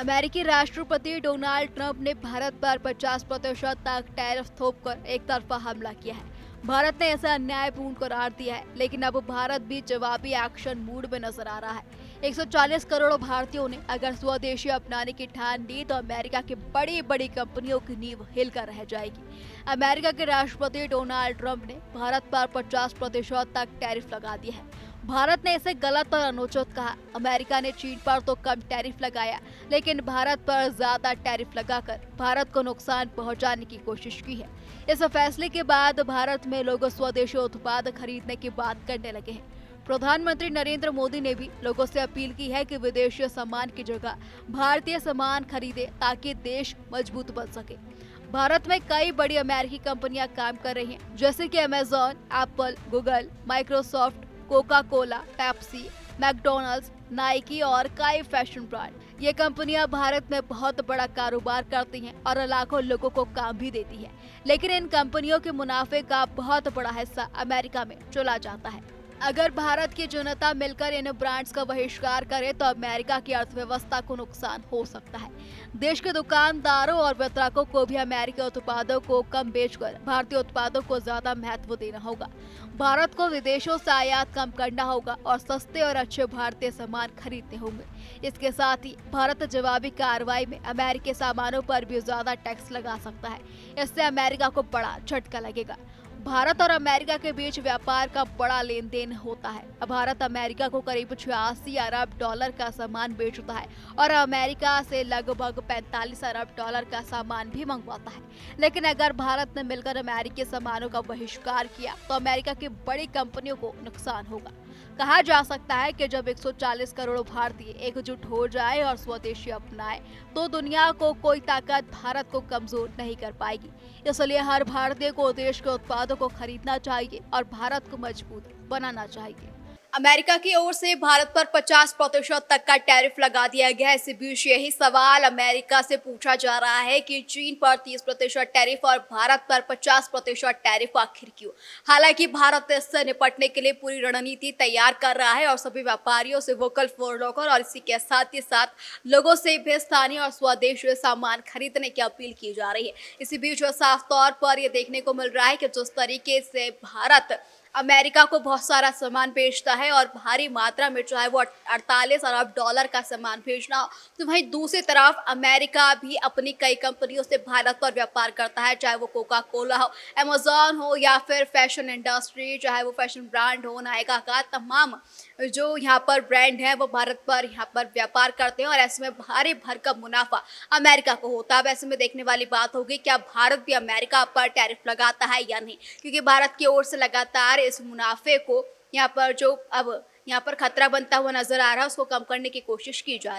अमेरिकी राष्ट्रपति Donald Trump ने भारत पर 50% तक टैरिफ थोपकर एक तरफा हमला किया है। भारत ने ऐसा अन्यायपूर्ण करार दिया है, लेकिन अब भारत भी जवाबी एक्शन मूड में नजर आ रहा है। 140 करोड़ भारतीयों ने अगर स्वदेशी अपनाने की ठान ली तो अमेरिका की बड़ी बड़ी कंपनियों की नींव हिलकर रह जाएगी। अमेरिका के राष्ट्रपति डोनाल्ड ट्रंप ने भारत पर 50% तक टैरिफ लगा दिया है। भारत ने इसे गलत और अनुचित कहा। अमेरिका ने चीन पर तो कम टैरिफ लगाया, लेकिन भारत पर ज्यादा टैरिफ लगाकर भारत को नुकसान पहुंचाने की कोशिश की है। इस फैसले के बाद भारत में लोग स्वदेशी उत्पाद खरीदने की बात करने लगे हैं। प्रधानमंत्री नरेंद्र मोदी ने भी लोगों से अपील की है कि विदेशी सामान की जगह भारतीय सामान खरीदे ताकि देश मजबूत बन सके। भारत में कई बड़ी अमेरिकी कंपनियां काम कर रही हैं, जैसे कि Amazon, Apple, Google, Microsoft, Coca Cola, Pepsi, McDonald's, Nike और कई फैशन ब्रांड। ये कंपनियां भारत में बहुत बड़ा कारोबार करती हैं और लाखों लोगों को काम भी देती हैं। लेकिन इन कंपनियों के मुनाफे का बहुत बड़ा हिस्सा अमेरिका में चला जाता है। अगर भारत की जनता मिलकर इन ब्रांड्स का बहिष्कार करे तो अमेरिका की अर्थव्यवस्था को नुकसान हो सकता है। देश के दुकानदारों और वितरकों को भी अमेरिकी उत्पादों को कम बेचकर भारतीय उत्पादों को ज्यादा महत्व देना होगा। भारत को विदेशों से आयात कम करना होगा और सस्ते और अच्छे भारतीय सामान खरीदने होंगे। इसके साथ ही भारत जवाबी कार्रवाई में अमेरिकी सामानों पर भी ज्यादा टैक्स लगा सकता है। इससे अमेरिका को बड़ा झटका लगेगा। भारत और अमेरिका के बीच व्यापार का बड़ा लेन देन होता है। भारत अमेरिका को करीब 86 अरब डॉलर का सामान बेचता है और अमेरिका से लगभग 45 अरब डॉलर का सामान भी मंगवाता है। लेकिन अगर भारत ने मिलकर अमेरिकी सामानों का बहिष्कार किया तो अमेरिका की बड़ी कंपनियों को नुकसान होगा। कहा जा सकता है कि जब 140 करोड़ भारतीय एकजुट हो जाए और स्वदेशी अपनाए तो दुनिया को कोई ताकत भारत को कमजोर नहीं कर पाएगी। इसलिए हर भारतीय को देश के उत्पादों को खरीदना चाहिए और भारत को मजबूत बनाना चाहिए। अमेरिका की ओर से भारत पर 50% तक का टैरिफ लगा दिया गया है। इसी बीच यही सवाल अमेरिका से पूछा जा रहा है कि चीन पर 30% टैरिफ और भारत पर 50% टैरिफ आखिर क्यों। हालांकि भारत इससे निपटने के लिए पूरी रणनीति तैयार कर रहा है और सभी व्यापारियों से वोकल फॉर लोकल और इसी के साथ ही साथ लोगों से भी स्थानीय और स्वदेशी सामान खरीदने की अपील की जा रही है। इसी बीच साफ तौर पर यह देखने को मिल रहा है कि जिस तरीके से भारत अमेरिका को बहुत सारा सामान बेचता है और भारी मात्रा में चाहे वो 48 अरब डॉलर का सामान भेजना हो, तो वहीं दूसरी तरफ अमेरिका भी अपनी कई कंपनियों से भारत पर व्यापार करता है, चाहे वो कोका कोला हो, अमेजॉन हो या फिर फैशन इंडस्ट्री, चाहे वो फैशन ब्रांड हो, नायका का तमाम जो यहाँ पर ब्रांड है वो भारत पर यहाँ पर व्यापार करते हैं और ऐसे में भारी भरकम मुनाफा अमेरिका को होता है। अब ऐसे में देखने वाली बात होगी क्या भारत भी अमेरिका पर टैरिफ लगाता है या नहीं, क्योंकि भारत की ओर से लगातार इस मुनाफे को यहाँ पर जो अब यहाँ पर खतरा बनता हुआ नजर आ रहा है उसको कम करने की कोशिश की जा रही है।